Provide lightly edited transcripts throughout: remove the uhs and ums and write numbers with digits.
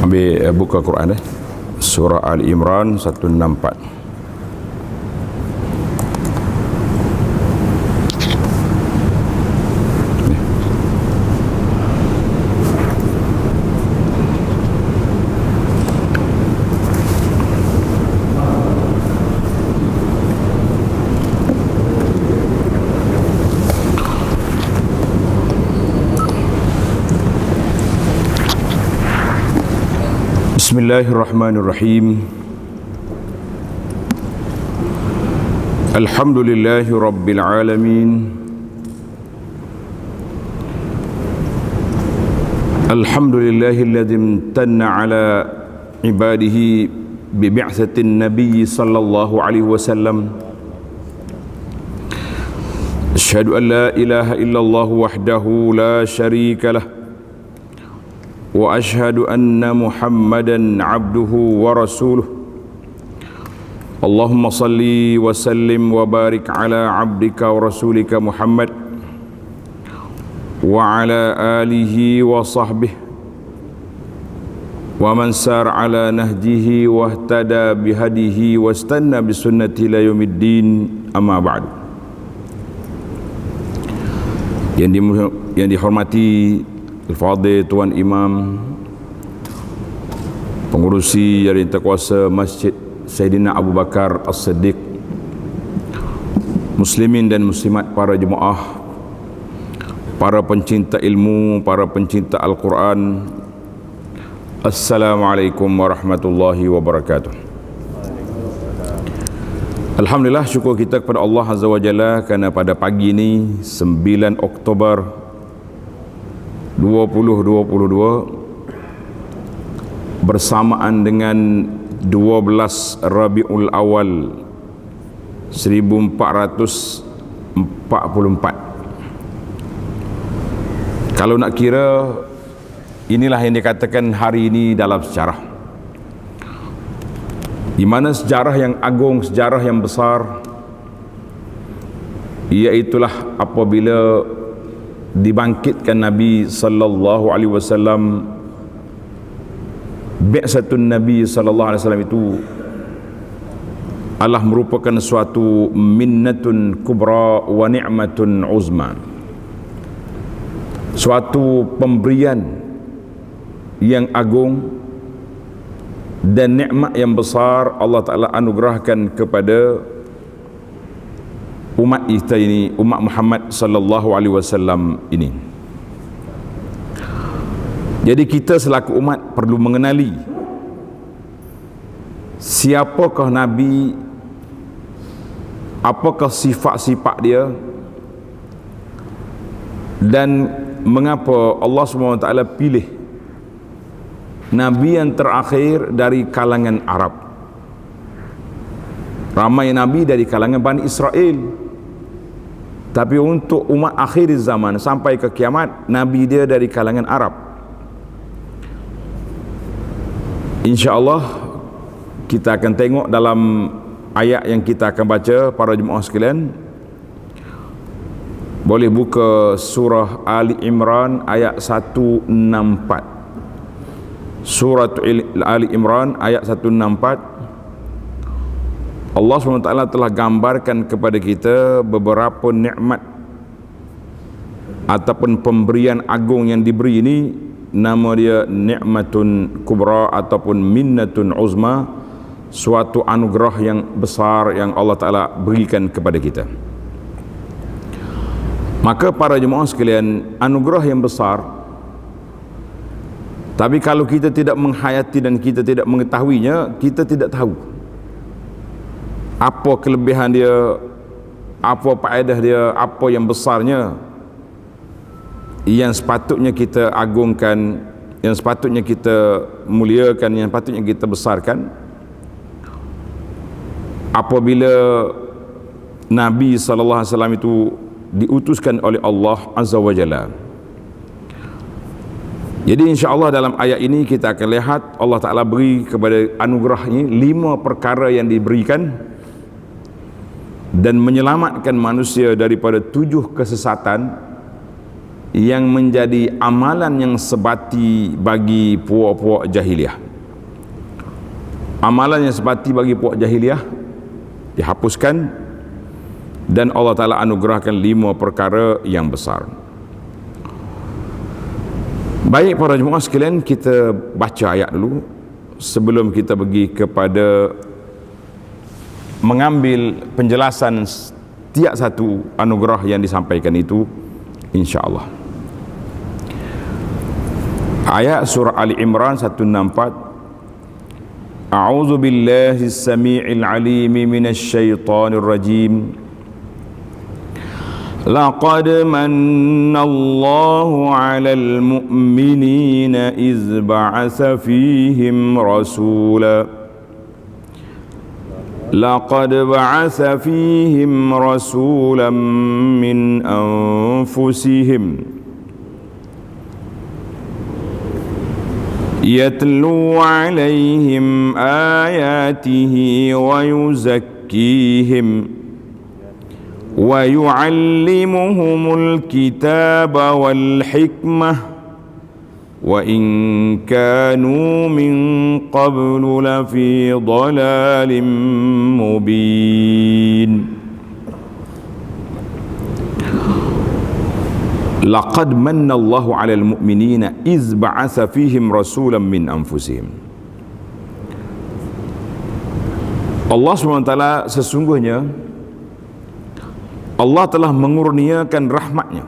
Ambil buka Quran surah Ali Imran 164. Bismillahirrahmanirrahim. Alhamdulillahi rabbil alamin. Alhamdulillahilladzi imtanna ala ibadihi bi bi'tsatin nabiy sallallahu alaihi wasallam. Asyhadu an la ilaha illallah wahdahu la syarika lah. Wa ashhadu anna Muhammadan abduhu wa rasuluh. Allahumma salli wa sallim wa barik ala abdika wa rasulika Muhammad wa ala alihi wa sahbihi wa man sar ala nahjihi wa ihtada bihadihi wa istanna bisunnati ila yaumiddin, amma ba'du. Yang dihormati Al-Fadhil Tuan Imam, pengurusi yang terkuasa Masjid Sayyidina Abu Bakar As-Siddiq, muslimin dan muslimat, para jemaah, para pencinta ilmu, para pencinta Al-Quran, Assalamualaikum warahmatullahi wabarakatuh. Alhamdulillah, syukur kita kepada Allah Azza wa Jalla kerana pada pagi ini 9 Oktober 2022 bersamaan dengan 12 Rabiul Awal 1444. Kalau nak kira, inilah yang dikatakan hari ini dalam sejarah, di mana sejarah yang agung, sejarah yang besar, iaitulah apabila dibangkitkan Nabi sallallahu alaihi wasallam. Bi'satun Nabi sallallahu alaihi wasallam itu adalah merupakan suatu minnatun kubra wa ni'matun uzma, suatu pemberian yang agung dan nikmat yang besar Allah Ta'ala anugerahkan kepada umat kita ini, umat Muhammad sallallahu alaihi wasallam ini. Jadi kita selaku umat perlu mengenali siapakah Nabi, apakah sifat-sifat dia, dan mengapa Allah SWT pilih Nabi yang terakhir dari kalangan Arab. Ramai Nabi dari kalangan Bani Israel, tapi untuk umat akhir zaman sampai ke kiamat, Nabi dia dari kalangan Arab. InsyaAllah kita akan tengok dalam ayat yang kita akan baca, para jemaah sekalian. Boleh buka surah Ali Imran ayat 164. Surah Ali Imran ayat 164. Allah SWT telah gambarkan kepada kita beberapa nikmat ataupun pemberian agung yang diberi ini. Nama dia ni'matun kubra ataupun minnatun uzma, suatu anugerah yang besar yang Allah Ta'ala berikan kepada kita. Maka para jemaah sekalian, anugerah yang besar, tapi kalau kita tidak menghayati dan kita tidak mengetahuinya, kita tidak tahu apa kelebihan dia, apa faedah dia, apa yang besarnya, yang sepatutnya kita agungkan, yang sepatutnya kita muliakan, yang sepatutnya kita besarkan. Apabila Nabi SAW itu diutuskan oleh Allah Azza wa Jalla. Jadi insya-Allah dalam ayat ini kita akan lihat Allah Ta'ala beri kepada anugerah ini 5 perkara yang diberikan dan menyelamatkan manusia daripada 7 kesesatan yang menjadi amalan yang sebati bagi puak-puak jahiliah. Amalan yang sebati bagi puak jahiliah dihapuskan, dan Allah Ta'ala anugerahkan 5 perkara yang besar. Baik para jemaah sekalian, kita baca ayat dulu sebelum kita pergi kepada mengambil penjelasan setiap satu anugerah yang disampaikan itu, insya-Allah. Ayat surah Ali Imran 164. A'udzu billahi as-sami'il 'alim minasy syaithanir rajim. لقد من الله على المؤمنين إذ بعث فيهم رسولا لقد بعث فيهم رسولا من أنفسهم يتلو عليهم آياته ويزكيهم ويعلمهم الكتاب والحكمة وإن كانوا من قبل لفي ضلال مبين. لقد من الله على المؤمنين إذ بعث فيهم رسولا من أنفسهم. Allah SWT sesungguhnya Allah telah mengurniakan rahmatnya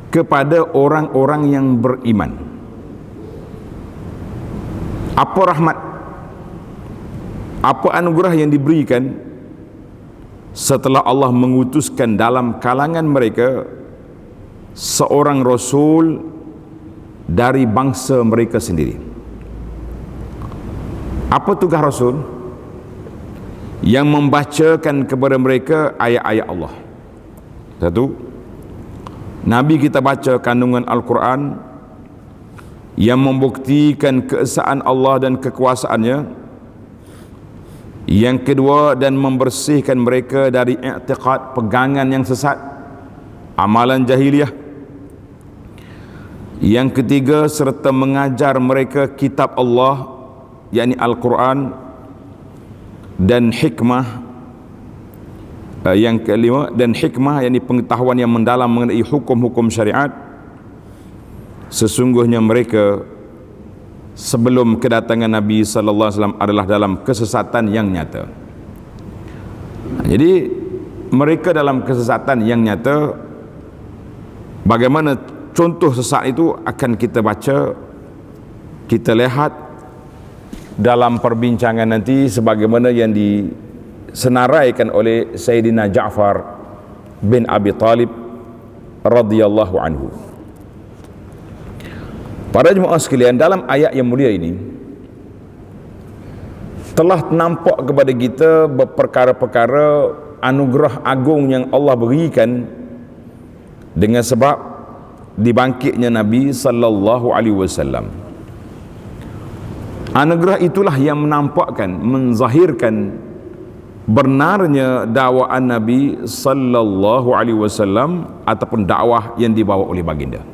kepada orang-orang yang beriman. Apa rahmat? Apa anugerah yang diberikan setelah Allah mengutuskan dalam kalangan mereka seorang rasul dari bangsa mereka sendiri? Apa tugas rasul? Yang membacakan kepada mereka ayat-ayat Allah. Satu, Nabi kita baca kandungan Al-Quran yang membuktikan keesaan Allah dan kekuasaannya. Yang kedua, dan membersihkan mereka dari i'tiqad, pegangan yang sesat, amalan jahiliah. Yang ketiga, serta mengajar mereka kitab Allah, yakni Al-Quran, dan hikmah. Yang kelima, dan hikmah, yakni pengetahuan yang mendalam mengenai hukum-hukum syariat. Sesungguhnya mereka sebelum kedatangan Nabi sallallahu alaihi wasallam adalah dalam kesesatan yang nyata. Jadi mereka dalam kesesatan yang nyata. Bagaimana contoh sesat itu akan kita baca, kita lihat dalam perbincangan nanti sebagaimana yang disenaraikan oleh Sayyidina Ja'far bin Abi Talib radhiyallahu anhu. Para jemaah sekalian, dalam ayat yang mulia ini telah nampak kepada kita perkara-perkara anugerah agung yang Allah berikan dengan sebab dibangkitnya Nabi sallallahu alaihi wasallam. Anugerah itulah yang menampakkan, menzahirkan benarnya dakwaan Nabi sallallahu alaihi wasallam ataupun dakwah yang dibawa oleh baginda.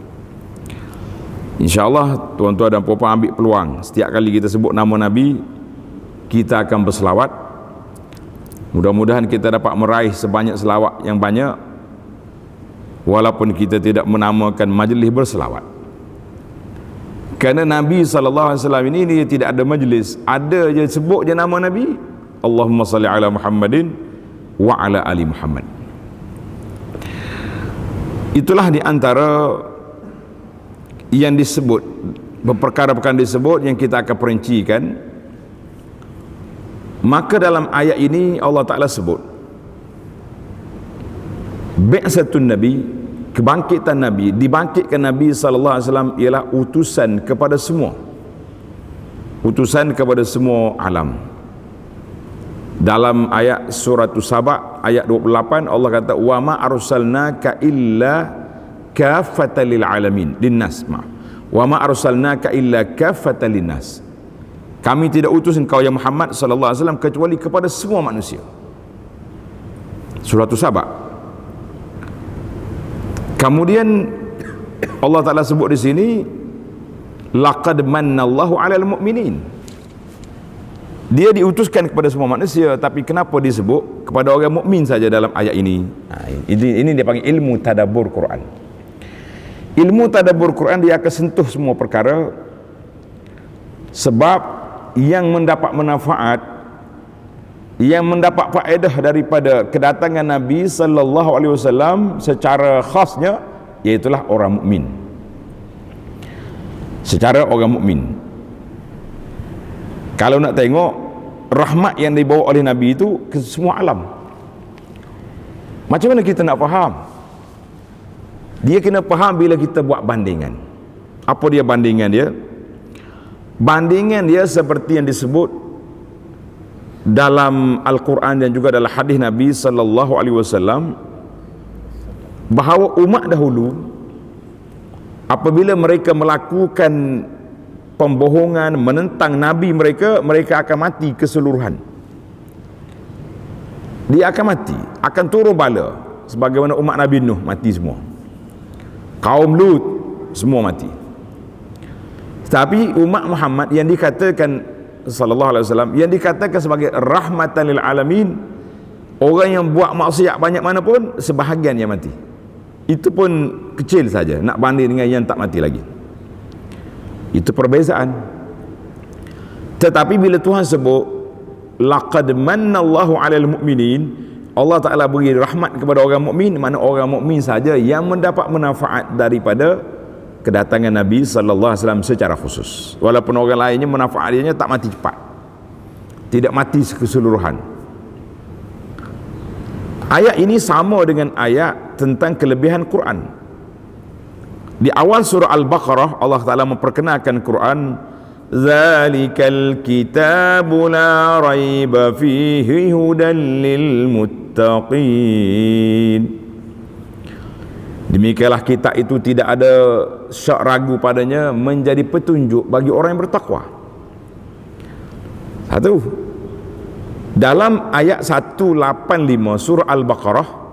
InsyaAllah tuan-tuan dan puan-puan ambil peluang, setiap kali kita sebut nama Nabi, kita akan berselawat. Mudah-mudahan kita dapat meraih sebanyak selawat yang banyak, walaupun kita tidak menamakan majlis berselawat. Kerana Nabi SAW ini dia tidak ada majlis, ada je sebut je nama Nabi, Allahumma salli ala Muhammadin wa ala ali Muhammad. Itulah di antara yang disebut, perkara-perkara disebut yang kita akan perincikan. Maka dalam ayat ini Allah Ta'ala sebut bi'satun Nabi, kebangkitan Nabi, dibangkitkan Nabi SAW ialah utusan kepada semua, utusan kepada semua alam. Dalam ayat surah Saba ayat 28 Allah kata wa ma arsalnaka illa kafatan lil alamin linnas, wa ma arsalnaka illa kafatan linnas, kami tidak utus engkau ya Muhammad sallallahu alaihi wasallam kecuali kepada semua manusia. Surah Saba. Kemudian Allah Ta'ala sebut di sini, laqad mannallahu 'alal mu'minin. Dia diutuskan kepada semua manusia, tapi kenapa disebut kepada orang mukmin saja dalam ayat ini? Ini dia panggil ilmu tadabbur Quran. Ilmu tadabbur Quran dia akan sentuh semua perkara, sebab yang mendapat manfaat, yang mendapat faedah daripada kedatangan Nabi sallallahu alaihi wasallam secara khasnya, iaitulah orang mukmin. Secara orang mukmin. Kalau nak tengok rahmat yang dibawa oleh Nabi itu ke semua alam, macam mana kita nak faham? Dia kena faham bila kita buat bandingan. Apa dia bandingan dia? Bandingan dia seperti yang disebut dalam Al-Quran dan juga dalam hadis Nabi sallallahu alaihi wasallam, bahawa umat dahulu apabila mereka melakukan pembohongan, menentang Nabi mereka, mereka akan mati keseluruhan. Dia akan mati, akan turun bala, sebagaimana umat Nabi Nuh mati semua, kaum Lut semua mati. Tapi umat Muhammad yang dikatakan sallallahu alaihi wasallam, yang dikatakan sebagai rahmatan lil alamin, orang yang buat maksiat banyak mana pun, sebahagian yang mati. Itu pun kecil saja nak banding dengan yang tak mati lagi. Itu perbezaan. Tetapi bila Tuhan sebut laqad mannallahu 'alal mu'minin, Allah Ta'ala beri rahmat kepada orang mukmin, mana orang mukmin saja yang mendapat manfaat daripada kedatangan Nabi sallallahu alaihi wasallam secara khusus. Walaupun orang lainnya manfaatnya tak mati cepat, tidak mati keseluruhan. Ayat ini sama dengan ayat tentang kelebihan Quran. Di awal surah Al-Baqarah Allah Ta'ala memperkenalkan Quran, zalikal kitabu la raiba fihi hudan lil muttaqin. Demikianlah kitab itu tidak ada syak ragu padanya, menjadi petunjuk bagi orang yang bertakwa. Satu, dalam ayat 185 surah Al-Baqarah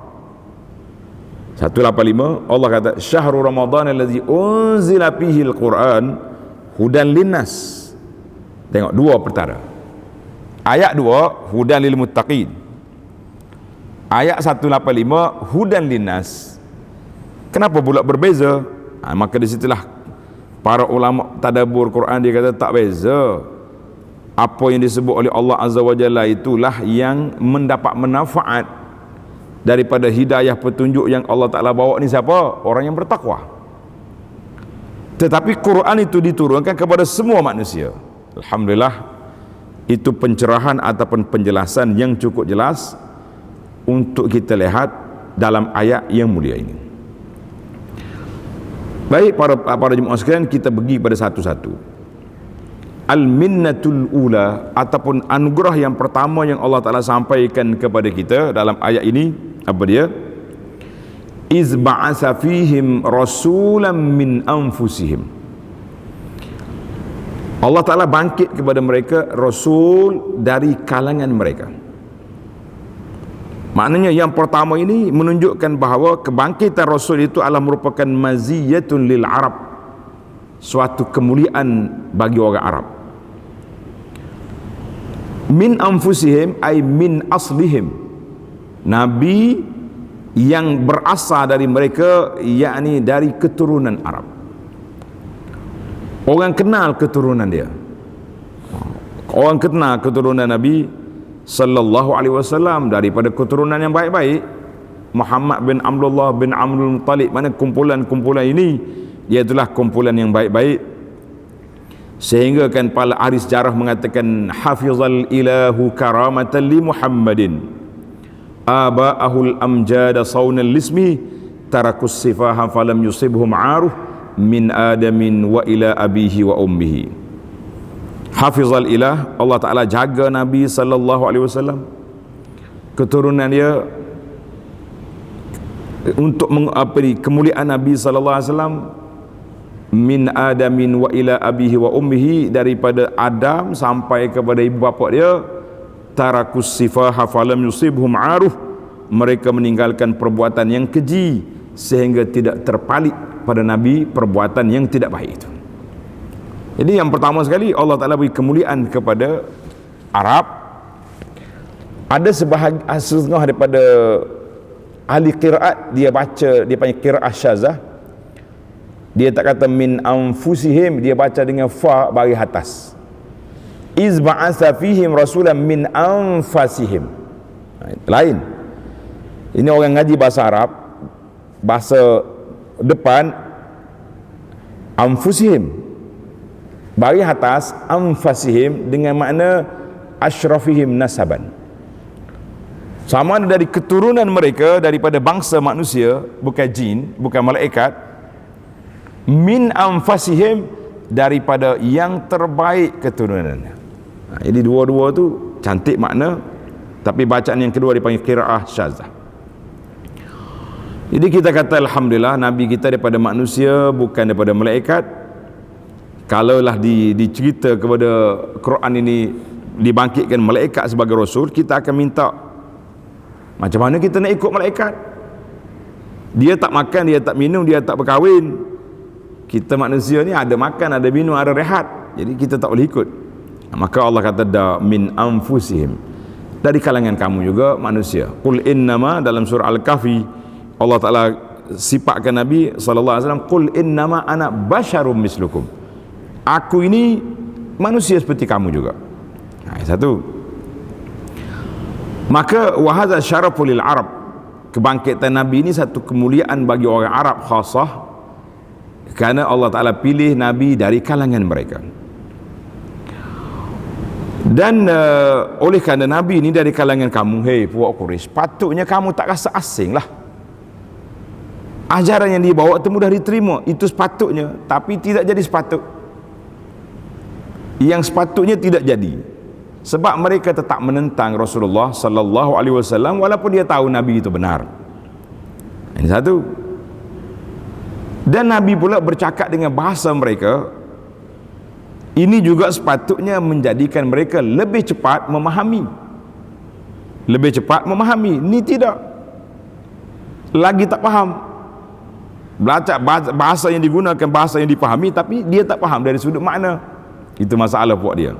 185 Allah kata, syahrul ramadhan allazi unzila fihi al-Quran hudan linnas. Tengok dua perkara. Ayat 2 hudan lil muttaqin, ayat 185 hudan linnas. Kenapa pula berbeza? Maka di situlah para ulama tadabbur Quran dia kata tak beza. Apa yang disebut oleh Allah Azza wa Jalla itulah yang mendapat manfaat daripada hidayah petunjuk yang Allah Ta'ala bawa ni siapa? Orang yang bertakwa. Tetapi Quran itu diturunkan kepada semua manusia. Alhamdulillah, itu pencerahan ataupun penjelasan yang cukup jelas untuk kita lihat dalam ayat yang mulia ini. Baik para jemaah sekalian, kita pergi pada satu-satu. Al-minnatul ula, ataupun anugerah yang pertama yang Allah Ta'ala sampaikan kepada kita dalam ayat ini, apa dia? Iz ba'asa fihim rasulan min anfusihim. Allah Ta'ala bangkit kepada mereka rasul dari kalangan mereka. Maknanya yang pertama ini menunjukkan bahawa kebangkitan rasul itu adalah merupakan maziyatun lil Arab, suatu kemuliaan bagi orang Arab. Min anfusihim ay min aslihim, nabi yang berasal dari mereka, yakni dari keturunan Arab. Orang kenal keturunan dia, orang kenal keturunan Nabi sallallahu alaihi wasallam daripada keturunan yang baik-baik. Muhammad bin Abdullah bin Amrul Muttalib, mana kumpulan-kumpulan ini iaitulah kumpulan yang baik-baik, sehingga kan para ahli sejarah mengatakan hafizal ilahu karamatan li Muhammadin aba'ahul amjada sawnal lismi tarakus sifaha falam yusibhum aruh min adamin wa ila abihi wa ummihi. Hafizal ilah, Allah Ta'ala jaga Nabi sallallahu alaihi wasallam, keturunan dia, untuk kemuliaan Nabi sallallahu alaihi wasallam, min adamin wa ila abihi wa ummihi, daripada Adam sampai kepada ibu bapa dia. Tarakus sifaha falam yusibhum aruh, mereka meninggalkan perbuatan yang keji sehingga tidak terpalit pada Nabi perbuatan yang tidak baik itu. Jadi yang pertama sekali, Allah Ta'ala beri kemuliaan kepada Arab. Ada setengah daripada ahli qiraat, dia baca, dia panggil qiraat syazah, dia tak kata min anfusihim, dia baca dengan fa baris atas. Iz ba'atha fihim rasulan min anfasihim. Lain. Ini orang ngaji bahasa Arab, bahasa depan anfusihim, baris atas anfasihim dengan makna asyrafihim nasaban. Sama ada dari keturunan mereka, daripada bangsa manusia, bukan jin, bukan malaikat. Min anfasihim, daripada yang terbaik keturunannya. Jadi dua-dua tu cantik makna, tapi bacaan yang kedua dipanggil qiraah syazah. Jadi kita kata alhamdulillah, Nabi kita daripada manusia, bukan daripada malaikat. Kalaulah dicerita kepada Quran ini dibangkitkan malaikat sebagai rasul, kita akan minta, macam mana kita nak ikut malaikat? Dia tak makan, dia tak minum, dia tak berkahwin. Kita manusia ni ada makan, ada minum, ada rehat. Jadi kita tak boleh ikut. Maka Allah kata da min anfusihim, dari kalangan kamu juga manusia. Qul innama, dalam surah Al-Kahfi Allah Ta'ala sifatkan Nabi SAW, qul innama ana basyarum mislukum, aku ini manusia seperti kamu juga. Satu. Maka wahadha syaraful lil Arab, kebangkitan Nabi ini satu kemuliaan bagi orang Arab khasah, kerana Allah Ta'ala pilih Nabi dari kalangan mereka. Dan oleh kerana Nabi ini dari kalangan kamu, hei puak Quraisy, patutnya kamu tak rasa asing lah. Ajaran yang dibawa itu mudah diterima, itu sepatutnya, tapi tidak jadi sepatut. Yang sepatutnya tidak jadi, sebab mereka tetap menentang Rasulullah sallallahu alaihi wasallam walaupun dia tahu Nabi itu benar. Ini satu. Dan Nabi pula bercakap dengan bahasa mereka. Ini juga sepatutnya menjadikan mereka lebih cepat memahami. Lebih cepat memahami. Ini tidak. Lagi tak faham. Belajar bahasa yang digunakan, bahasa yang dipahami, tapi dia tak faham dari sudut makna. Itu masalah buat dia.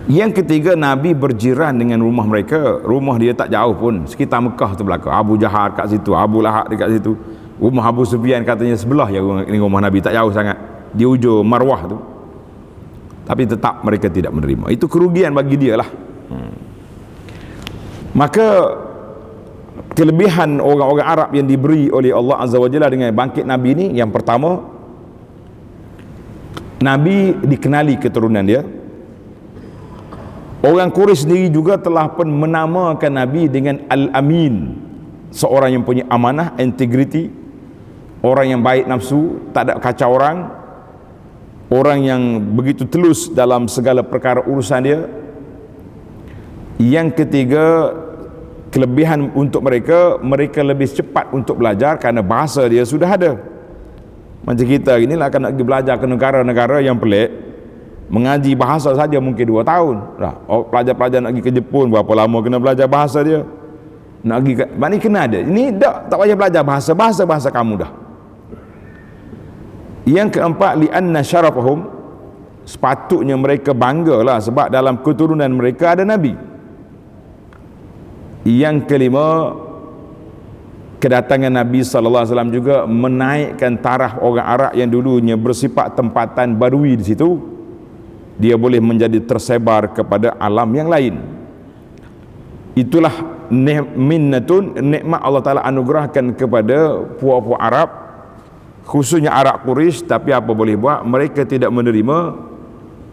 Yang ketiga, Nabi berjiran dengan rumah mereka. Rumah dia tak jauh pun, sekitar Mekah tu belakang. Abu Jahal kat situ, Abu Lahab dekat situ. Rumah Abu Sufyan katanya sebelah je dengan rumah Nabi, tak jauh sangat, di ujung Marwah tu. Tapi tetap mereka tidak menerima. Itu kerugian bagi dia lah. Maka kelebihan orang-orang Arab yang diberi oleh Allah Azza wa Jalla dengan bangkit Nabi ini, yang pertama, Nabi dikenali keturunan dia. Orang Quraisy sendiri juga telah pun menamakan Nabi dengan Al-Amin, seorang yang punya amanah, integriti, orang yang baik nafsu, tak ada kacau orang, orang yang begitu telus dalam segala perkara urusan dia. Yang ketiga, kelebihan untuk mereka, mereka lebih cepat untuk belajar kerana bahasa dia sudah ada. Macam kita ini lah, akan nak pergi belajar ke negara-negara yang pelik, mengaji bahasa saja mungkin 2 tahun lah. Pelajar-pelajar nak pergi ke Jepun, berapa lama kena belajar bahasa dia? Nak pergi ke mana kena ada. Ini tak payah belajar bahasa kamu dah. Yang keempat, li'anna syarafahum, sepatutnya mereka banggalah sebab dalam keturunan mereka ada Nabi. Yang kelima, kedatangan Nabi sallallahu alaihi wasallam juga menaikkan taraf orang Arab yang dulunya bersifat tempatan badui di situ, dia boleh menjadi tersebar kepada alam yang lain. Itulah minnatun, nikmat Allah Ta'ala anugerahkan kepada puak-puak Arab, khususnya Arab Quraisy. Tapi apa boleh buat, mereka tidak menerima.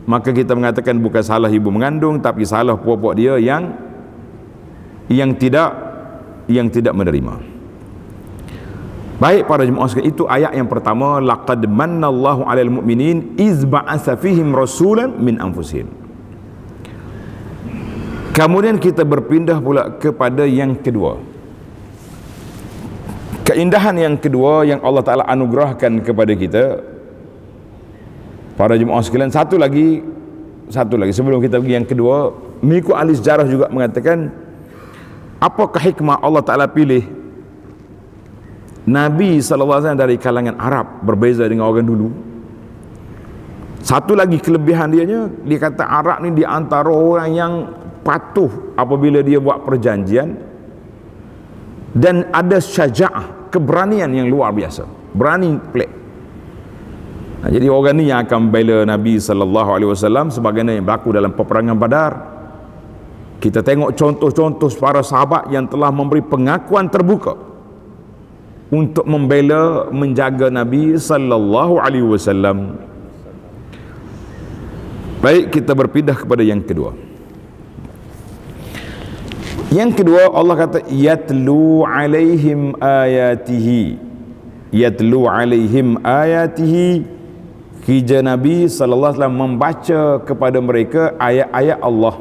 Maka kita mengatakan bukan salah ibu mengandung, tapi salah puak-puak dia yang tidak menerima. Baik para jemaah sekalian, itu ayat yang pertama, laqad mannallahu 'alal mu'minin iz ba'atsa fihim rasulan min anfusihim. Kemudian kita berpindah pula kepada yang kedua. Keindahan yang kedua yang Allah Ta'ala anugerahkan kepada kita, para jemaah sekalian, satu lagi sebelum kita pergi yang kedua, mengikut ahli sejarah juga mengatakan, apakah hikmah Allah Ta'ala pilih Nabi SAW dari kalangan Arab, berbeza dengan orang dulu. Satu lagi kelebihan dia kata Arab ni di antara orang yang patuh apabila dia buat perjanjian, dan ada syaja'ah, keberanian yang luar biasa, berani pelik. Jadi orang ni yang akan membela Nabi SAW sebagaimana yang berlaku dalam peperangan Badar. Kita tengok contoh-contoh para sahabat yang telah memberi pengakuan terbuka untuk membela, menjaga Nabi SAW. Baik, kita berpindah kepada yang kedua. Yang kedua, Allah kata yatlu alaihim ayatihi. Yatlu alaihim ayatihi. Hija Nabi sallallahu alaihi wasallam membaca kepada mereka ayat-ayat Allah.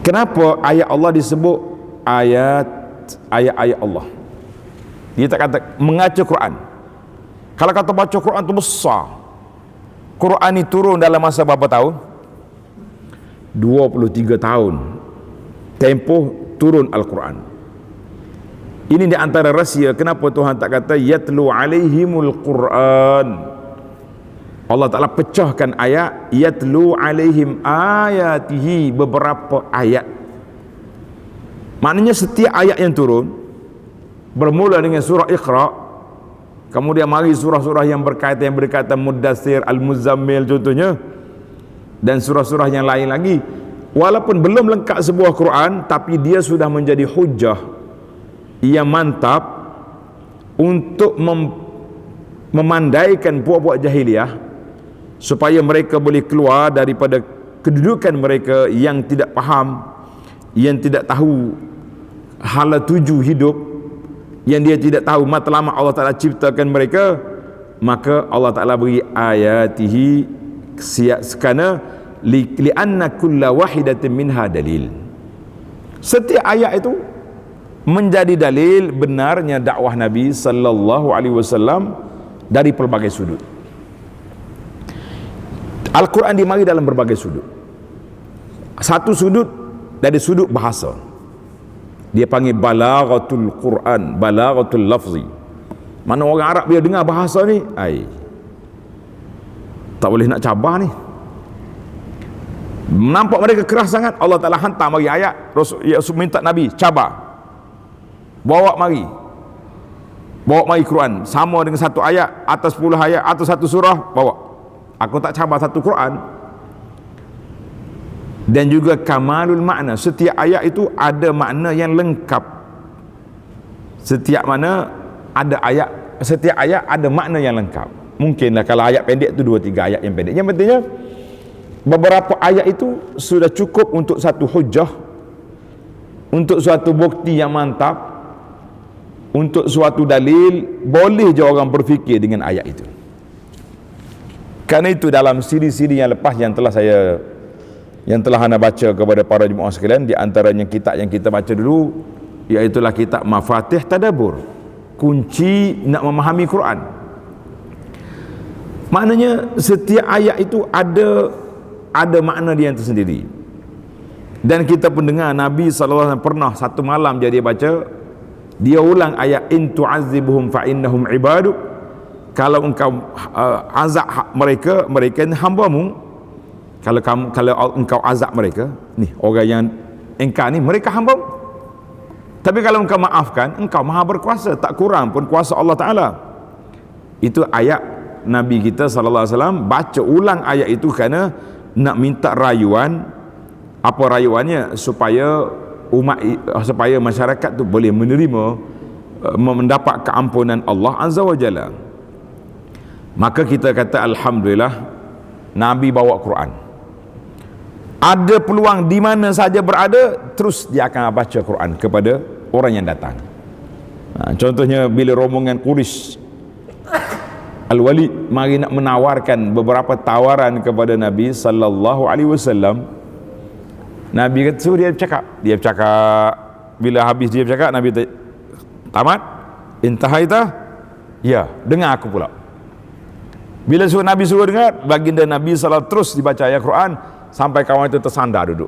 Kenapa ayat Allah disebut ayat-ayat Allah? Dia tak kata mengaca Quran. Kalau kata baca Quran tu besar. Quran ni turun dalam masa berapa tahun? 23 tahun tempoh turun Al-Quran. Ini di antara rahsia kenapa Tuhan tak kata yatlu alaihimul Quran. Allah Ta'ala pecahkan ayat yatlu alaihim ayatihi, beberapa ayat. Maknanya setiap ayat yang turun bermula dengan surah Iqra, kemudian mari surah-surah yang berdekatan Muddathir, Al-Muzammil contohnya, dan surah-surah yang lain lagi. Walaupun belum lengkap sebuah Quran, tapi dia sudah menjadi hujah yang mantap untuk memandaikan puak-puak jahiliyah supaya mereka boleh keluar daripada kedudukan mereka yang tidak faham, yang tidak tahu hala tuju hidup, yang dia tidak tahu matlamat Allah Ta'ala ciptakan mereka. Maka Allah Ta'ala beri ayatihi sekana li'anna kulla wahidatin minha dalil. Setiap ayat itu menjadi dalil benarnya dakwah Nabi sallallahu alaihi wasallam dari pelbagai sudut. Al-Quran dimari dalam berbagai sudut. Satu sudut dari sudut bahasa, dia panggil balaghatul Quran, balaghatul lafzi. Mana orang Arab bila dengar bahasa ni, tak boleh nak cabar ni. Nampak mereka keras sangat, Allah Ta'ala hantar mari ayat, Rasul minta Nabi cabar, bawa mari Quran sama dengan satu ayat, atas 10 ayat, atau satu surah, bawa. Aku tak cabar satu Quran. Dan juga kamalul makna, setiap ayat itu ada makna yang lengkap. Setiap ayat ada makna yang lengkap. Mungkinlah kalau ayat pendek tu 2-3 ayat yang pendek. Yang pentingnya beberapa ayat itu sudah cukup untuk satu hujah, untuk suatu bukti yang mantap, untuk suatu dalil. Boleh je orang berfikir dengan ayat itu. Kerana itu dalam siri-siri yang lepas yang telah anda baca kepada para jemaah sekalian, di antaranya kitab yang kita baca dulu, iaitulah kitab Mafatih Tadabbur, kunci nak memahami Quran. Maknanya setiap ayat itu ada makna dia yang tersendiri. Dan kita pun dengar Nabi SAW pernah satu malam dia baca, dia ulang ayat in tu'azzibuhum fa innahum ibaduk. Kalau engkau azab mereka ni hambamu. Kalau engkau azab mereka, ni orang yang engkau ni mereka hamba. Tapi kalau engkau maafkan, engkau maha berkuasa, tak kurang pun kuasa Allah Ta'ala. Itu ayat Nabi kita SAW baca ulang ayat itu kerana nak minta rayuan. Apa rayuannya? Supaya masyarakat tu boleh menerima, mendapat keampunan Allah Azza wa Jalla. Maka kita kata alhamdulillah Nabi bawa Quran. Ada peluang di mana saja berada, terus dia akan baca Quran kepada orang yang datang. Contohnya bila rombongan Quraisy, Al-Walid mari nak menawarkan beberapa tawaran kepada Nabi sallallahu alaihi wasallam. Nabi kata suruh dia bercakap. Bila habis dia bercakap, Nabi tamat, intahaita, ya, dengar aku pula. Bila Nabi suruh dengar, baginda Nabi sallallahu terus dibaca ayat Quran sampai kawan itu tersandar duduk.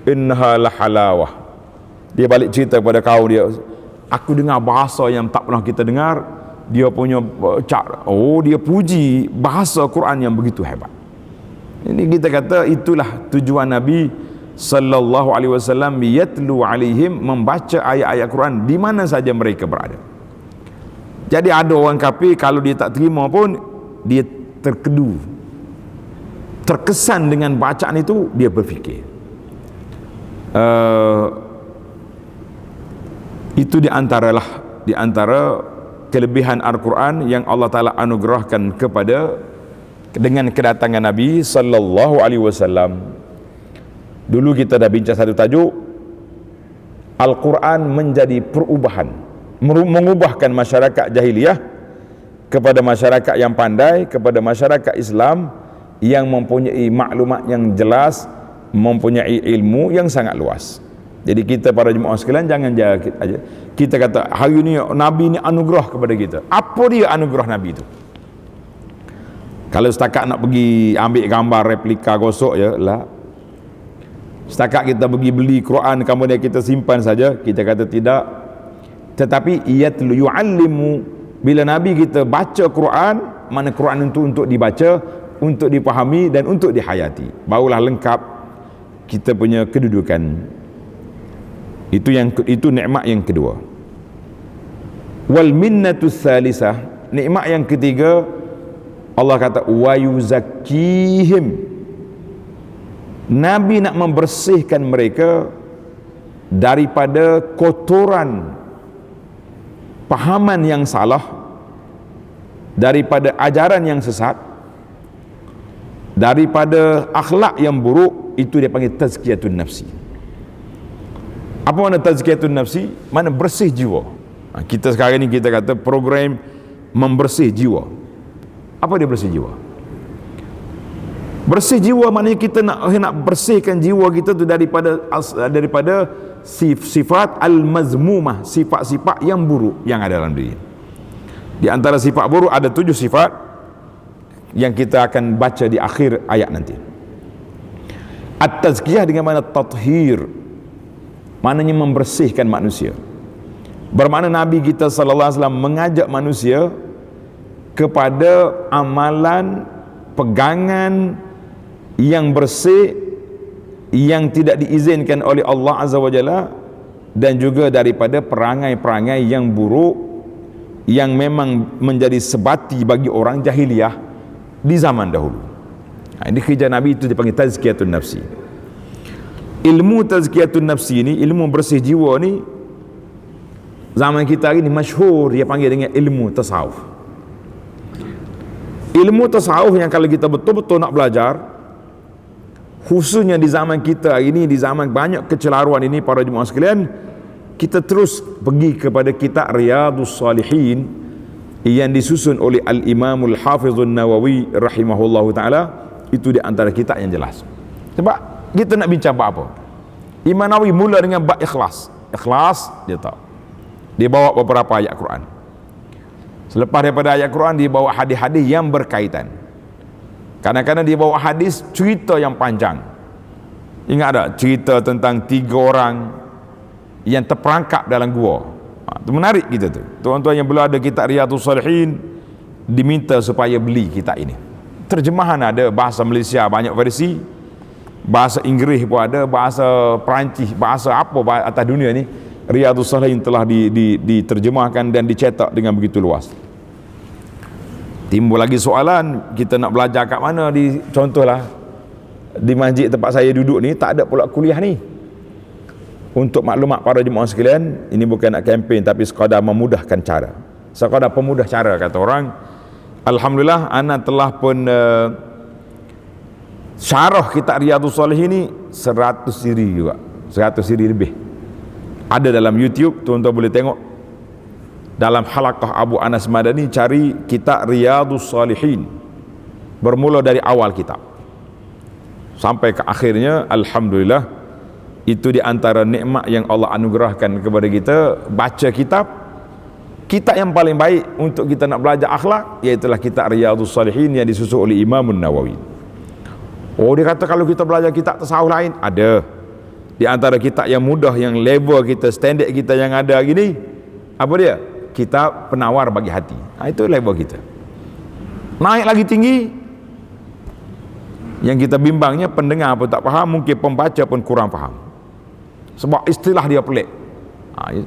Innaha lahalawah. Dia balik cerita kepada kaum dia, aku dengar bahasa yang tak pernah kita dengar, dia punya dia puji bahasa Quran yang begitu hebat. Ini kita kata itulah tujuan Nabi sallallahu alaihi wasallam, yatlu alaihim, membaca ayat-ayat Quran di mana saja mereka berada. Jadi ada orang kafir kalau dia tak terima pun dia terkedu, terkesan dengan bacaan itu, dia berfikir itu di antara kelebihan Al-Quran yang Allah Ta'ala anugerahkan kepada dengan kedatangan Nabi sallallahu alaihi wasallam. Dulu kita dah bincang satu tajuk, Al-Quran menjadi perubahan, mengubahkan masyarakat jahiliyah kepada masyarakat yang pandai, kepada masyarakat Islam yang mempunyai maklumat yang jelas, mempunyai ilmu yang sangat luas. Jadi kita para jemaah sekalian jangan aja kita kata hari ini Nabi ni anugerah kepada kita. Apa dia anugerah Nabi itu? Kalau setakat nak pergi ambil gambar replika gosok je lah, setakat kita pergi beli Quran kemudian kita simpan saja, kita kata tidak. Tetapi yatlu yu'allimu, bila Nabi kita baca Quran, mana Quran itu untuk dibaca, untuk dipahami dan untuk dihayati, barulah lengkap kita punya kedudukan. Itu nikmat yang kedua. Wal minnatus salisah, nikmat yang ketiga, Allah kata wa yuzakkihim, Nabi nak membersihkan mereka daripada kotoran pahaman yang salah, daripada ajaran yang sesat, daripada akhlak yang buruk. Itu dia panggil tazkiyatun nafsi. Apa makna tazkiyatun nafsi? Mana bersih jiwa. Kita sekarang ni kita kata program membersih jiwa. Apa dia bersih jiwa? Bersih jiwa maknanya kita nak bersihkan jiwa kita tu daripada sifat al-mazmumah, sifat-sifat yang buruk yang ada dalam diri. Di antara sifat buruk ada 7 sifat yang kita akan baca di akhir ayat nanti. At-tazkiyah dengan makna tathhir, maknanya membersihkan manusia. Bermakna Nabi kita sallallahu alaihi wasallam mengajak manusia kepada amalan pegangan yang bersih, yang tidak diizinkan oleh Allah Azza wa Jalla, dan juga daripada perangai-perangai yang buruk yang memang menjadi sebati bagi orang jahiliyah di zaman dahulu. Ini kerja Nabi, itu dipanggil tazkiyatun nafsi. Ilmu tazkiyatun nafsi ni, ilmu bersih jiwa ni, zaman kita hari ni masyhur dia panggil dengan ilmu tasawuf. Ilmu tasawuf yang kalau kita betul-betul nak belajar, khususnya di zaman kita hari ini, di zaman banyak kecelaruan ini para jemaah sekalian, kita terus pergi kepada kitab Riyadhus Salihin yang disusun oleh Al-Imamul Hafizun Nawawi rahimahullahu ta'ala. Itu di antara kitab yang jelas. Sebab kita nak bincang bab apa? Imam Nawawi mula dengan bab ikhlas. Ikhlas dia tahu, dia bawa beberapa ayat Quran. Selepas daripada ayat Quran dia bawa hadis-hadis yang berkaitan. Kadang-kadang dia bawa hadis cerita yang panjang. Ingat tak cerita tentang 3 orang yang terperangkap dalam gua? Itu menarik kita tu. Tuan-tuan yang belum ada kitab Riyadhus Salihin diminta supaya beli kitab ini. Terjemahan ada bahasa Malaysia banyak versi, bahasa Inggeris pun ada, bahasa Perancis, bahasa apa atas dunia ni. Riyadhus Salihin telah diterjemahkan dan dicetak dengan begitu luas. Timbul lagi soalan, kita nak belajar kat mana? Contohlah di masjid tempat saya duduk ni tak ada pula kuliah ni. Untuk maklumat para jemaah sekalian, ini bukan nak kempen tapi sekadar memudahkan cara, sekadar pemudah cara kata orang. Alhamdulillah ana telah pun syarah kitab Riyadhus Salihin ni 100 siri juga, 100 siri lebih ada dalam YouTube. Tuan-tuan boleh tengok dalam halaqah Abu Anas Madani, cari kitab Riyadhus Salihin bermula dari awal kitab sampai ke akhirnya. Alhamdulillah, itu di antara nikmat yang Allah anugerahkan kepada kita. Baca kitab yang paling baik untuk kita nak belajar akhlak, iaitulah kitab Riyadhus Salihin yang disusun oleh Imam Nawawi. Oh, dia kata kalau kita belajar kitab tasawuf lain, ada di antara kitab yang mudah, yang level kita, standard kita yang ada hari ni, apa dia? Kitab penawar bagi hati. Itu level kita. Naik lagi tinggi, yang kita bimbangnya pendengar pun tak faham, mungkin pembaca pun kurang faham, sebab istilah dia pelik.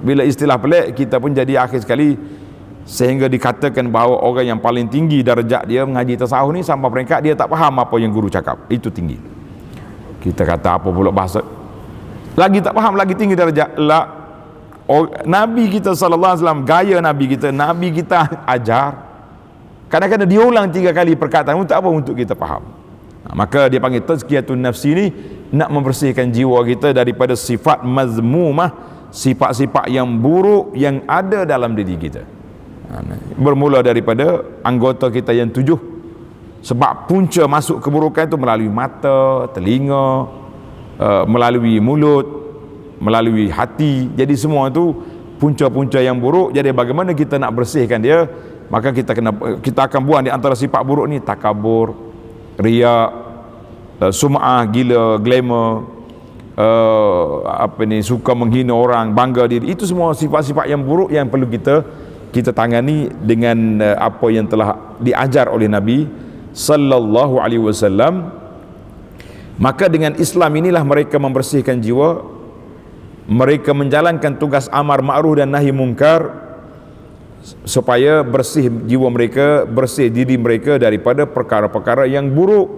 Bila istilah pelik, kita pun jadi akhir sekali sehingga dikatakan bahawa orang yang paling tinggi darjat dia mengaji tasawuf ni sampai peringkat dia tak faham apa yang guru cakap. Itu tinggi. Kita kata apa pula bahasa lagi tak faham, lagi tinggi darjat lah. Nabi kita sallallahu alaihi wasallam, gaya Nabi kita ajar, kadang-kadang diulang 3 kali perkataan untuk apa? Untuk kita faham. Maka dia panggil tazkiyatun nafsi ni, nak membersihkan jiwa kita daripada sifat mazmumah, sifat-sifat yang buruk yang ada dalam diri kita. Bermula daripada anggota kita yang 7, sebab punca masuk keburukan itu melalui mata, telinga, melalui mulut, melalui hati. Jadi semua itu punca-punca yang buruk. Jadi bagaimana kita nak bersihkan dia? Maka kita akan buang di antara sifat buruk ni takabur, riak, sum'ah, gila, glamour, suka menghina orang, bangga diri. Itu semua sifat-sifat yang buruk yang perlu kita tangani dengan apa yang telah diajar oleh Nabi sallallahu alaihi wasallam. Maka dengan Islam inilah mereka membersihkan jiwa, mereka menjalankan tugas amar ma'ruf dan nahi mungkar, supaya bersih jiwa mereka, bersih diri mereka daripada perkara-perkara yang buruk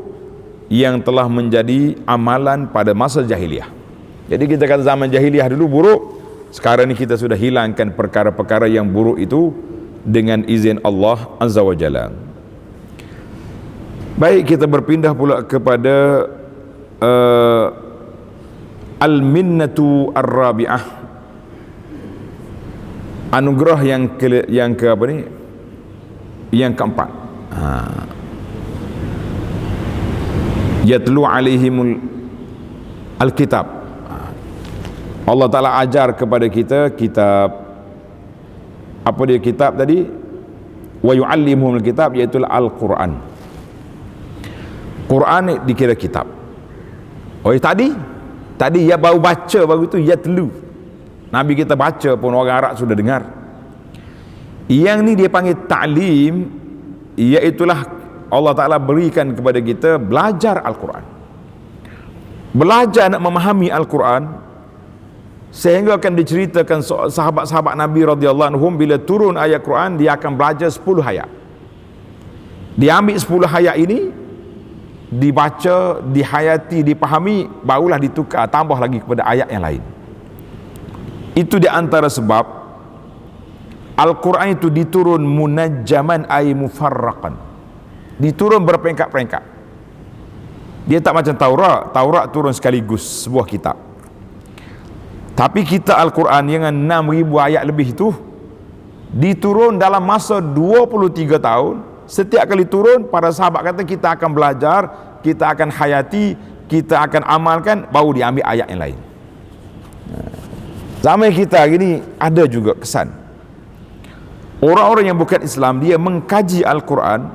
yang telah menjadi amalan pada masa jahiliyah. Jadi kita kata zaman jahiliyah dulu buruk, sekarang ni kita sudah hilangkan perkara-perkara yang buruk itu dengan izin Allah Azza wa Jalla. Baik, kita berpindah pula kepada al-minnatu ar-rabi'ah, anugerah yang ke apa ni? Yang keempat. Yatlu alaihimul alkitab. Allah Ta'ala ajar kepada kita kitab. Apa dia kitab tadi? Wa yu'allimuhumul kitab, iaitu Al-Quran. Quran ni dikira kitab. Oh tadi ya baru baca, baru itu yatlu. Nabi kita baca pun orang Arab sudah dengar. Yang ni dia panggil ta'lim, iaitulah Allah Ta'ala berikan kepada kita belajar Al-Quran. Belajar nak memahami Al-Quran, sehingga akan diceritakan sahabat-sahabat Nabi radhiyallahu anhum, bila turun ayat Quran dia akan belajar 10 ayat. Dia ambil 10 ayat ini, dibaca, dihayati, dipahami, barulah ditukar, tambah lagi kepada ayat yang lain. Itu di antara sebab Al-Quran itu diturun munajjaman ay mufarraqan. Diturun berperingkat-peringkat. Dia tak macam Taurat. Taurat turun sekaligus sebuah kitab. Tapi kita Al-Quran yang 6,000 ayat lebih itu diturun dalam masa 23 tahun. Setiap kali turun, para sahabat kata kita akan belajar, kita akan hayati, kita akan amalkan, baru diambil ayat yang lain. Zaman kita hari ni ada juga kesan orang-orang yang bukan Islam, dia mengkaji Al-Quran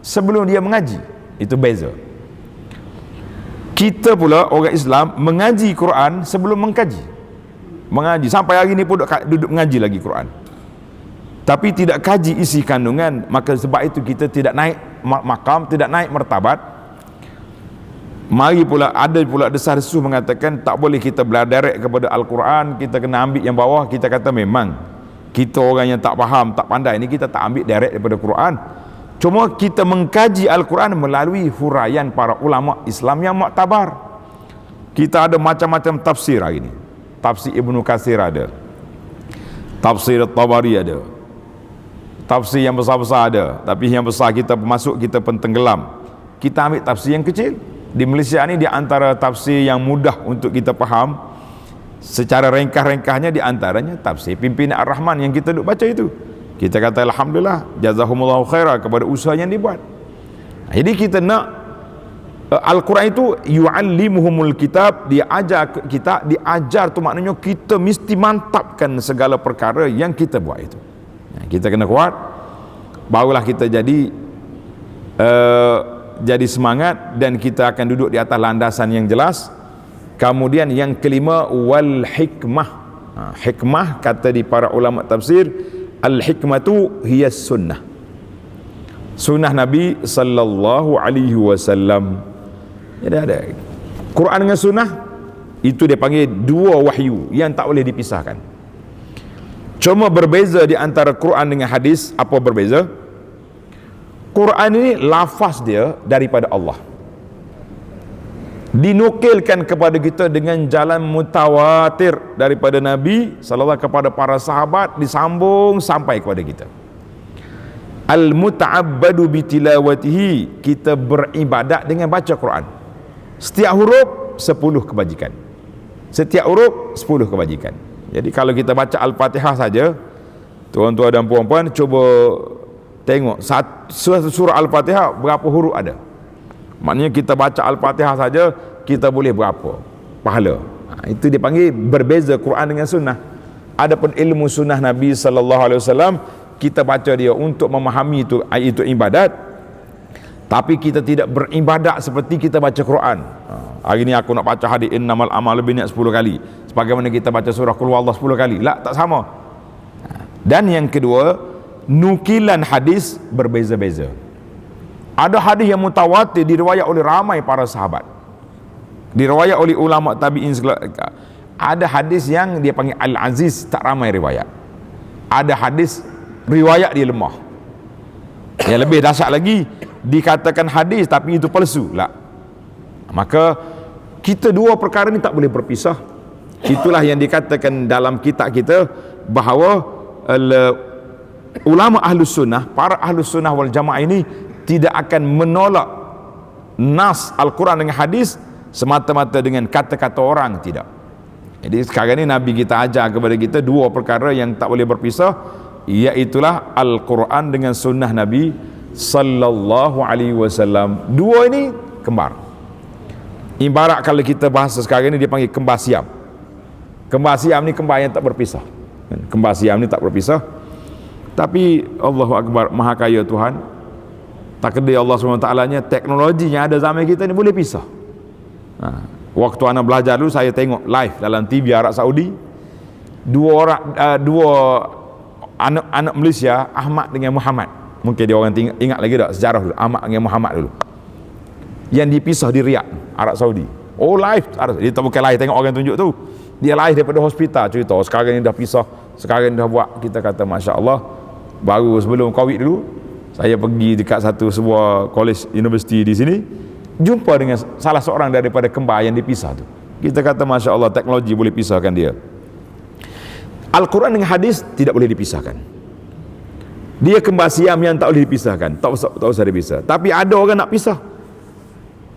sebelum dia mengaji. Itu beza. Kita pula orang Islam mengaji Quran sebelum mengkaji. Mengaji sampai hari ni pun duduk mengaji lagi Quran, tapi tidak kaji isi kandungan. Maka sebab itu kita tidak naik makam, tidak naik martabat. Mari pula ada pula desas-desus mengatakan tak boleh kita belajar kepada Al-Quran, kita kena ambil yang bawah. Kita kata memang kita orang yang tak faham, tak pandai ni, kita tak ambil direct daripada Quran. Cuma kita mengkaji Al-Quran melalui huraian para ulama Islam yang muktabar. Kita ada macam-macam tafsir hari ni. Tafsir Ibnu Katsir ada, tafsir Tabari ada, tafsir yang besar-besar ada, tapi yang besar kita masuk, kita pentenggelam. Kita ambil tafsir yang kecil. Di Malaysia ni di antara tafsir yang mudah untuk kita faham secara ringkas-ringkasnya, di antaranya tafsir Pimpinan Ar-Rahman yang kita duk baca itu. Kita kata alhamdulillah, jazahumullahu khairah kepada usaha yang dibuat. Jadi kita nak Al-Quran itu yu'allimuhumul kitab, dia ajar kita, diajar tu maknanya kita mesti mantapkan segala perkara yang kita buat itu. Kita kena kuat, barulah kita jadi semangat, dan kita akan duduk di atas landasan yang jelas. Kemudian yang kelima, wal hikmah. Hikmah, kata di para ulama tafsir, al-hikmatu hiya sunnah. Sunnah Nabi sallallahu alaihi wasallam. Jadi ada Quran dengan sunnah, itu dia panggil dua wahyu yang tak boleh dipisahkan. Cuma berbeza di antara Quran dengan hadis. Apa berbeza? Quran ini lafaz dia daripada Allah, dinukilkan kepada kita dengan jalan mutawatir daripada Nabi sallallahu kepada para sahabat, disambung sampai kepada kita. Al-muta'abbadu bitilawatihi, kita beribadat dengan baca Quran. Setiap huruf 10 kebajikan. Setiap huruf 10 kebajikan. Jadi kalau kita baca Al-Fatihah saja, tuan-tuan dan puan-puan cuba tengok surah Al-Fatihah berapa huruf ada. Maknanya kita baca Al-Fatihah saja, kita boleh berapa pahala. Itu dipanggil berbeza Quran dengan sunnah. Adapun ilmu sunnah Nabi sallallahu alaihi wasallam, kita baca dia untuk memahami itu ibadat, tapi kita tidak beribadat seperti kita baca Quran. Hari ni aku nak baca hadis innamal a'malu binniyat 10 kali, sebagaimana kita baca surah Qul huwallahu 10 kali. Tak sama. Dan yang kedua, nukilan hadis berbeza-beza. Ada hadis yang mutawatir, diriwayat oleh ramai para sahabat, diriwayat oleh ulama tabi'in. Ada hadis yang dia panggil al-aziz, tak ramai riwayat. Ada hadis riwayat dia lemah. Yang lebih dahsyat lagi, dikatakan hadis tapi itu palsu. Maka kita dua perkara ni tak boleh berpisah. Itulah yang dikatakan dalam kitab kita bahawa ulama ahlus sunnah, para ahlus sunnah wal jamaah ini tidak akan menolak nas Al-Quran dengan hadis semata-mata dengan kata-kata orang, tidak. Jadi sekarang ni Nabi kita ajar kepada kita dua perkara yang tak boleh berpisah, iaitulah Al-Quran dengan sunnah Nabi sallallahu alaihi wasallam. Dua ini kembar. Ibarat kalau kita bahasa sekarang ni dia panggil kembar siam. Kembar siam ni kembar yang tak berpisah. Kembar siam ni tak berpisah. Tapi Allahu Akbar, maha kaya Tuhan, takdir Allah SWT-nya, teknologi yang ada zaman kita ni boleh pisah. Waktu anak belajar dulu, saya tengok live dalam TV Arab Saudi, dua anak Malaysia, Ahmad dengan Muhammad. Mungkin dia orang ingat lagi tak sejarah dulu, Ahmad dengan Muhammad dulu, yang dipisah di Riyadh, Arab Saudi. Oh, live. Dia tak bukan live tengok orang tunjuk tu, dia live daripada hospital cerita. Sekarang ni dah pisah, sekarang ni dah buat. Kita kata Masya Allah. Baru sebelum Covid dulu, saya pergi dekat sebuah college universiti di sini, jumpa dengan salah seorang daripada kembar yang dipisah tu. Kita kata Masya Allah, teknologi boleh pisahkan dia. Al-Quran dengan hadis tidak boleh dipisahkan. Dia kembar siam yang tak boleh dipisahkan, tak usah dipisah. Tapi ada orang nak pisah,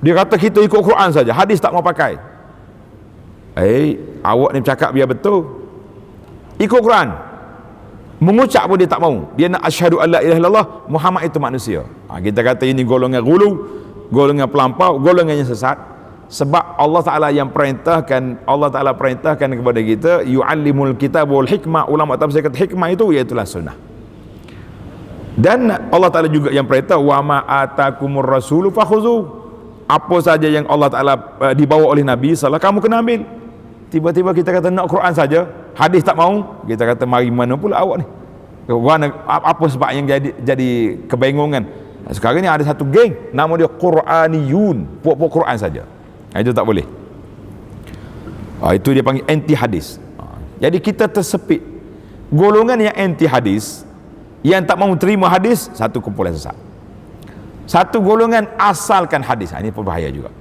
dia kata kita ikut Quran saja, hadis tak mau pakai. Awak ni cakap biar betul. Ikut Quran, mengucap pun dia tak mau. Dia nak asyhadu alla ilaha illallah, Muhammad itu manusia. Kita kata ini golongan gulu, golongan pelampau, golongan yang sesat. Sebab Allah Ta'ala yang perintahkan, Allah Ta'ala perintahkan kepada kita, yu'allimul kitab wal hikmah. Ulama tafsir kata hikmah itu iaitulah sunnah. Dan Allah Ta'ala juga yang perintah, wa ma atakumur rasulu fakhuzu. Apa saja yang Allah Ta'ala dibawa oleh Nabi SAW, kamu kena ambil. Tiba-tiba kita kata nak Quran saja, hadis tak mau. Kita kata mari mana pula awak ni? Apa sebab yang jadi kebingungan? Sekarang ni ada satu geng, nama dia Quraniyun, puak-puak Quran saja. Itu tak boleh. Itu dia panggil anti hadis. Jadi kita tersepit. Golongan yang anti hadis, yang tak mau terima hadis, satu kumpulan sesat. Satu golongan asalkan hadis. Ini berbahaya juga.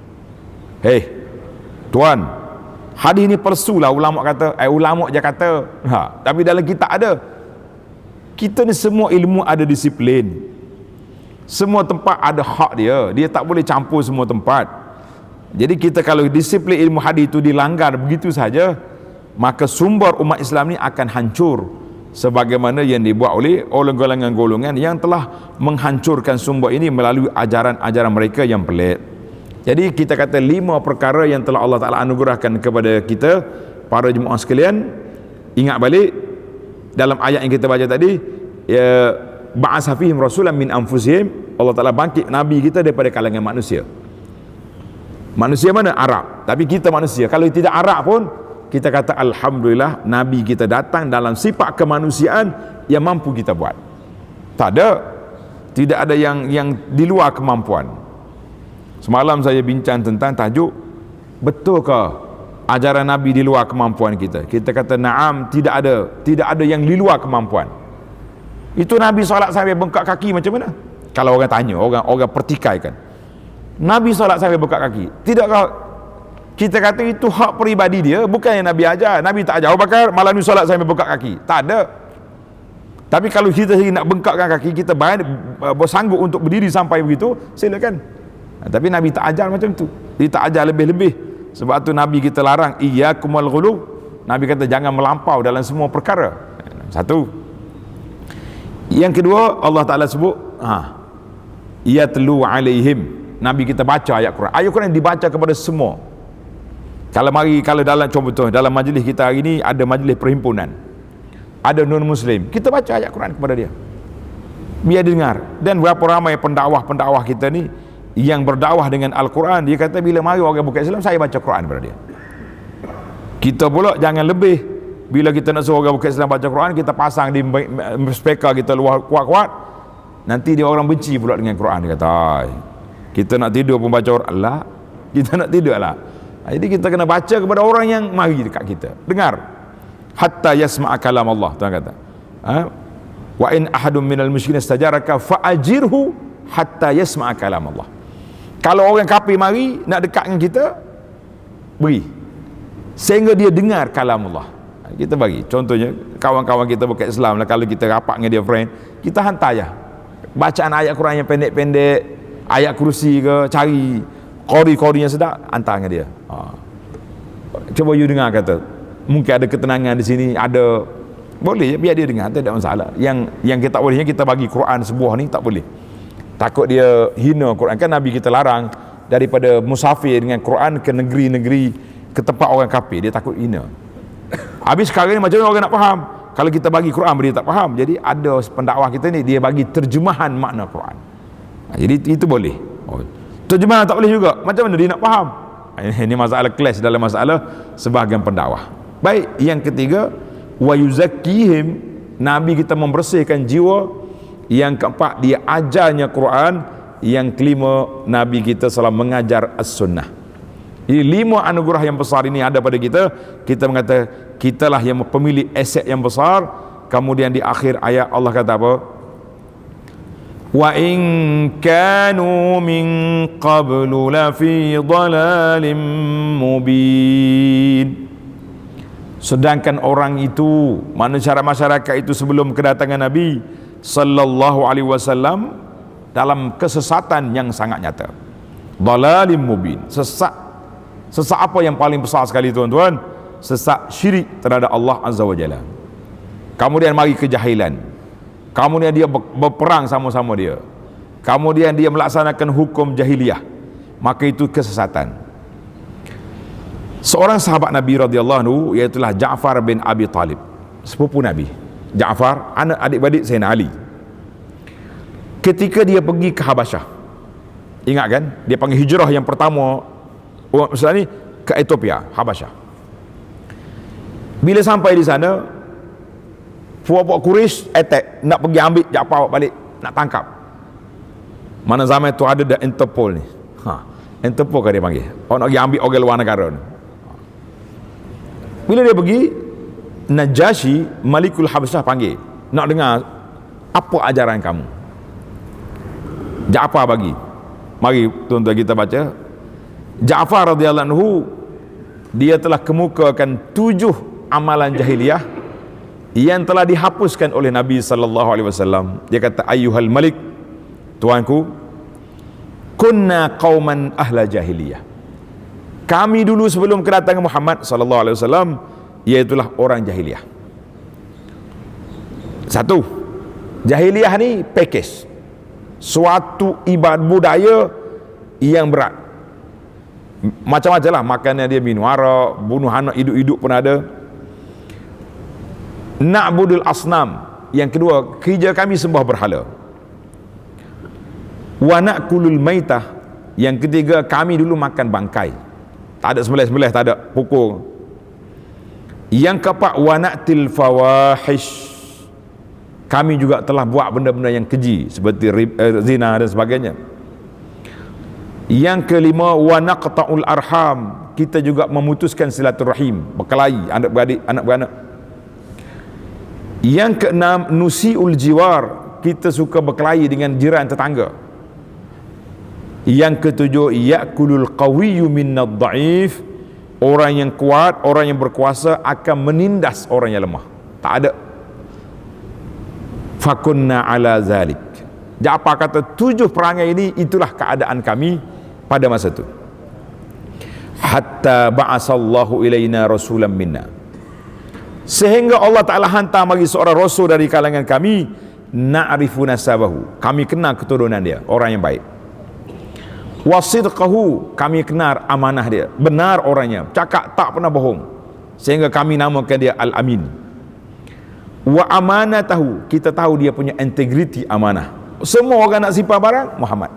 Tuan, hadis ni palsu lah, ulama kata. Ulama je kata. Tapi dalam kitab ada. Kita ni semua ilmu ada disiplin. Semua tempat ada hak dia. Dia tak boleh campur semua tempat. Jadi kita kalau disiplin ilmu hadis itu dilanggar begitu saja, maka sumber umat Islam ni akan hancur, sebagaimana yang dibuat oleh golongan-golongan yang telah menghancurkan sumber ini melalui ajaran-ajaran mereka yang pelik. Jadi kita kata 5 perkara yang telah Allah Ta'ala anugerahkan kepada kita, para jemaah sekalian. Ingat balik dalam ayat yang kita baca tadi, ya ba'atsa fihim rasulan min anfusihim. Allah Ta'ala bangkit Nabi kita daripada kalangan manusia. Manusia mana? Arab. Tapi kita manusia, kalau tidak Arab pun kita kata alhamdulillah Nabi kita datang dalam sifat kemanusiaan yang mampu kita buat. Tak ada, tidak ada yang di luar kemampuan. Semalam saya bincang tentang tajuk, betulkah ajaran Nabi di luar kemampuan kita? Kita kata na'am, tidak ada yang di luar kemampuan. Itu Nabi solat sampai bengkak kaki macam mana? Kalau orang tanya, orang pertikaikan, Nabi solat sampai bengkak kaki, tidakkah kita kata itu hak peribadi dia, bukan yang Nabi ajar. Nabi tak ajar, Abu Bakar malam ni solat sampai bengkak kaki, tak ada. Tapi kalau kita sendiri nak bengkakkan kaki, kita bersanggup untuk berdiri sampai begitu, silakan. Tapi Nabi tak ajar macam tu. Dia tak ajar lebih-lebih. Sebab tu Nabi kita larang, iyyakum wal ghulu. Nabi kata jangan melampau dalam semua perkara. Satu. Yang kedua, Allah Ta'ala sebut yatlu alaihim. Nabi kita baca ayat Quran. Ayat Quran dibaca kepada semua. Kalau dalam contoh dalam majlis kita hari ini ada majlis perhimpunan, ada non-muslim, kita baca ayat Quran kepada dia, biar dia dengar. Dan berapa ramai pendakwah kita ni yang berdakwah dengan Al-Quran, dia kata bila mari orang bukan Islam, saya baca Quran kepada dia. Kita pula jangan lebih, bila kita nak suruh orang bukan Islam baca Quran, kita pasang di speaker kita luar kuat-kuat, nanti dia orang benci pula dengan Quran. Dia kata kita nak tidur pun baca Quran lah, kita nak tidur lah. Jadi kita kena baca kepada orang yang mari dekat kita, dengar, hatta yasma'a kalam Allah. Tuhan kata wa in ahadun minal musyrikin istajaraka fa'ajirhu hatta yasma'a kalam Allah. Kalau orang kafir mari nak dekat dengan kita, beri sehingga dia dengar kalam Allah. Kita bagi contohnya, kawan-kawan kita bukan Islam lah, kalau kita rapat dengan dia friend, kita hantar je bacaan ayat Quran yang pendek-pendek, ayat kursi ke, cari qori-qori yang sedap, hantar dengan dia. Cuba you dengar, kata mungkin ada ketenangan di sini, ada, boleh biar dia dengar, tak ada masalah. Yang kita tak bolehnya kita bagi Quran sebuah ni tak boleh, takut dia hina Quran. Kan Nabi kita larang daripada musafir dengan Quran ke negeri-negeri, ke tempat orang kafir, dia takut hina. Habis sekarang ni macam mana orang nak faham kalau kita bagi Quran dia tak faham? Jadi ada pendakwah kita ni, dia bagi terjemahan makna Quran. Jadi itu boleh. Terjemahan tak boleh juga, macam mana dia nak faham? Ini masalah kelas dalam masalah sebahagian pendakwah. Baik, yang ketiga, wa yuzakkihim, Nabi kita membersihkan jiwa. Yang keempat, dia ajarnya Quran. Yang kelima, Nabi kita selalu mengajar as-sunnah. Jadi 5 anugerah yang besar ini ada pada kita. Kita mengatakan kitalah yang pemilik aset yang besar. Kemudian di akhir ayat Allah kata apa? Wa in kanu min qablu la fi dhalalim mubin. Sedangkan orang itu, masyarakat itu sebelum kedatangan Nabi sallallahu alaihi wasallam, dalam kesesatan yang sangat nyata. Dhalalim mubin, sesat apa yang paling besar sekali tuan-tuan? Sesat syirik terhadap Allah Azza wa Jalla. Kemudian mari kejahilan, kemudian dia berperang sama-sama dia, kemudian dia melaksanakan hukum jahiliyah, maka itu kesesatan. Seorang sahabat Nabi radhiyallahu anhu, iaitulah Ja'far bin Abi Talib, sepupu Nabi. Ja'far anak adik-beradik Sayyidina Ali. Ketika dia pergi ke Habasyah, ingat kan, dia panggil hijrah yang pertama umat Islam ni ke Ethiopia, Habasyah. Bila sampai di sana, puak-puak Quraisy attack, nak pergi ambil Ja'far balik, nak tangkap. Mana zaman tu ada Interpol ni. Interpol kan dia panggil, orang nak pergi ambil orang luar negara ni. Bila dia pergi, Najasyi Malikul Habasyah panggil, nak dengar apa ajaran kamu. Ja'far bagi, mari tuan-tuan kita baca. Ja'far radhiyallahu anhu, dia telah kemukakan 7 amalan jahiliyah yang telah dihapuskan oleh Nabi sallallahu alaihi wasallam. Dia kata, ayyuhal malik, tuanku, kunna qauman ahla jahiliyah. Kami dulu sebelum kedatangan Muhammad sallallahu alaihi wasallam, iaitulah orang jahiliyah. Satu, jahiliyah ni package, suatu ibadat budaya yang berat. Macam-macam lah, makannya dia minum arak, bunuh anak hidup-hidup pun ada. Na'budul asnam, yang kedua, kerja kami sembah berhala. Wa na'kulul maitah, yang ketiga, kami dulu makan bangkai. Tak ada sembelih-sembelih, tak ada pukul. Yang keempat, wa na'til fawahish, kami juga telah buat benda-benda yang keji seperti zina dan sebagainya. Yang kelima, wa naqta'ul arham, kita juga memutuskan silaturahim, berkelahi anak beranak. Yang keenam, nusiul jiwar, kita suka berkelahi dengan jiran tetangga. Yang ketujuh, ya'kulul qawiyyu minnad dha'if, orang yang kuat, orang yang berkuasa akan menindas orang yang lemah. Tak ada. Fakunna ala zalik. Ja'far kata 7 perangai ini, itulah keadaan kami pada masa itu. Hatta ba'asallahu ilaina rasulan minna, sehingga Allah Ta'ala hantar bagi seorang rasul dari kalangan kami, na'rifu nasabahu, kami kenal keturunan dia, orang yang baik. Wasidqahu, kami kenal amanah dia, benar orangnya, cakap tak pernah bohong, sehingga kami namakan dia Al-Amin. Wa amanatahu, kita tahu dia punya integriti, amanah. Semua orang nak simpan barang Muhammad.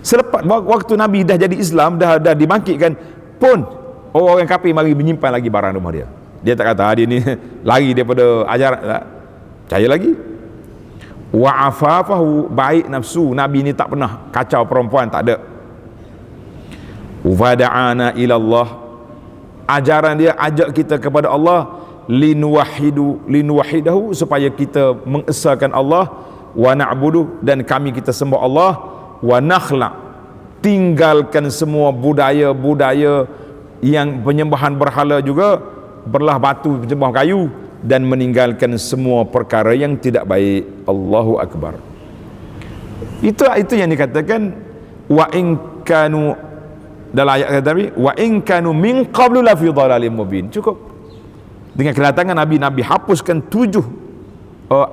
Selepas waktu Nabi dah jadi Islam, dah dibangkitkan pun, orang kafir mari menyimpan lagi barang rumah dia. Dia tak kata dia ni lari daripada ajaran, tak percaya lagi. Wa afafahu, baik nafsu, Nabi ni tak pernah kacau perempuan, tak ada. Wa da'ana ila Allah, ajaran dia ajak kita kepada Allah, linuwahidahu, supaya kita mengesahkan Allah, wa na'budu, dan kami kita sembah Allah, wa nakhla, tinggalkan semua budaya-budaya yang penyembahan berhala juga, berlah batu, penyembah kayu, dan meninggalkan semua perkara yang tidak baik. Allahu Akbar. Itu yang dikatakan wa in kanu, dalam ayat tadi, wa in kanu min qablu la fi dhalalim mubin. Cukup dengan kedatangan Nabi, Nabi hapuskan 7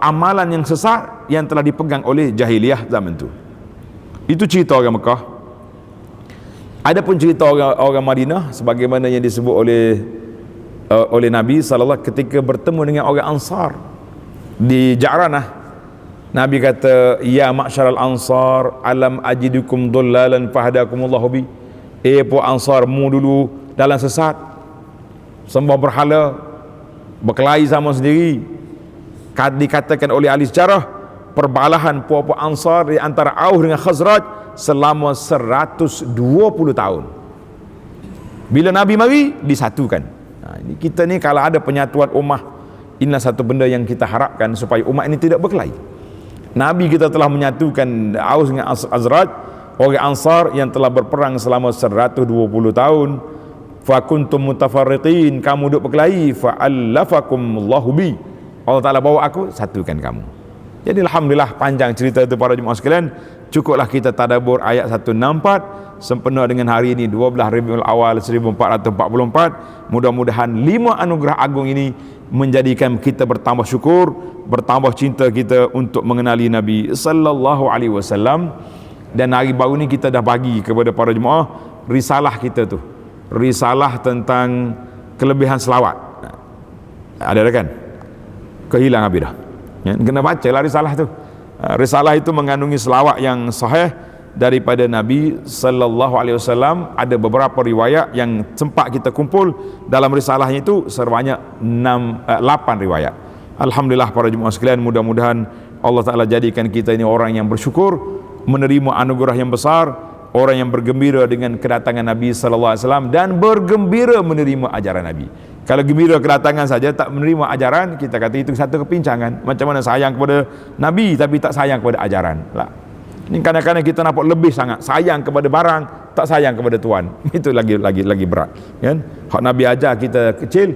amalan yang sesat yang telah dipegang oleh jahiliyah zaman itu. Itu cerita orang Mekah. Adapun cerita orang Madinah, sebagaimana yang disebut oleh Nabi sallallahu ketika bertemu dengan orang Ansar di Ja'ranah. Nabi kata, ya ma'syaral ansar, alam ajidukum dhullalan fahadakumullahu bi. Puak Ansar, mu dulu dalam sesat, sembah berhala, berkelahi sama sendiri. Dikatakan oleh ahli sejarah, perbalahan puak-puak Ansar di antara Aus dengan Khazraj selama 120 tahun. Bila Nabi mari, disatukan. Ini kita ni kalau ada penyatuan ummah, inilah satu benda yang kita harapkan supaya ummah ini tidak berkelahi. Nabi kita telah menyatukan Aus dengan Khazraj, orang Ansar yang telah berperang selama 120 tahun. Fa kuntum mutafarriqin, kamu duk berkelahi, fa allafakumullahu bi, Allah Ta'ala bawa aku, satukan kamu. Jadi alhamdulillah, panjang cerita itu para jemaah sekalian. Cukuplah kita tadabbur ayat 164 sempena dengan hari ini 12 Rabiul Awal 1444. Mudah-mudahan 5 anugerah agung ini menjadikan kita bertambah syukur, bertambah cinta kita untuk mengenali Nabi sallallahu alaihi wasallam. Dan hari baru ni kita dah bagi kepada para jemaah risalah kita tu, risalah tentang kelebihan selawat. Ada kan? Kehilang habis dah. Ya, kena bacalah risalah tu. Risalah itu mengandungi selawat yang sahih daripada Nabi sallallahu alaihi wasallam. Ada beberapa riwayat yang sempat kita kumpul dalam risalahnya itu sebanyak 8 riwayat. Alhamdulillah para jemaah sekalian, mudah-mudahan Allah Ta'ala jadikan kita ini orang yang bersyukur, menerima anugerah yang besar, orang yang bergembira dengan kedatangan Nabi sallallahu alaihi wasallam dan bergembira menerima ajaran Nabi. Kalau gembira kedatangan saja tak menerima ajaran, kita kata itu satu kepincangan. Macam mana sayang kepada Nabi tapi tak sayang kepada ajaran lah. Ini kadang-kadang kita nampak lebih sangat sayang kepada barang, tak sayang kepada Tuhan. Itu lagi berat, kan? Hak Nabi ajar kita kecil,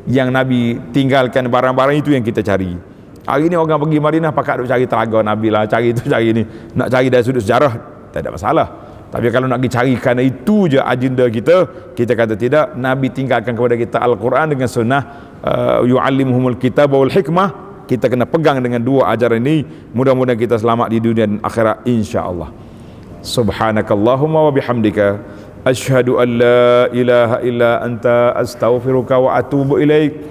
yang Nabi tinggalkan barang-barang itu yang kita cari. Hari ini orang pergi Madinah pakat duk cari telaga Nabi lah, cari itu cari ni, nak cari dari sudut sejarah tak ada masalah. Tapi kalau nak pergi cari kerana itu je agenda kita, kita kata tidak. Nabi tinggalkan kepada kita Al-Quran dengan sunnah, yu'allimuhumul kitab wal hikmah. Kita kena pegang dengan 2 ajaran ini. Mudah-mudahan kita selamat di dunia dan akhirat insya-Allah. Subhanakallahumma wa bihamdika, asyhadu an la ilaha illa anta, astaghfiruka wa atubu ilaik.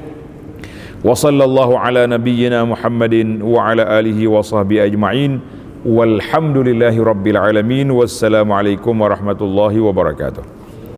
Wa sallallahu ala nabiyyina Muhammadin wa ala alihi wa sahbihi ajma'in. Walhamdulillahi rabbil alamin. Wassalamualaikum warahmatullahi wabarakatuh.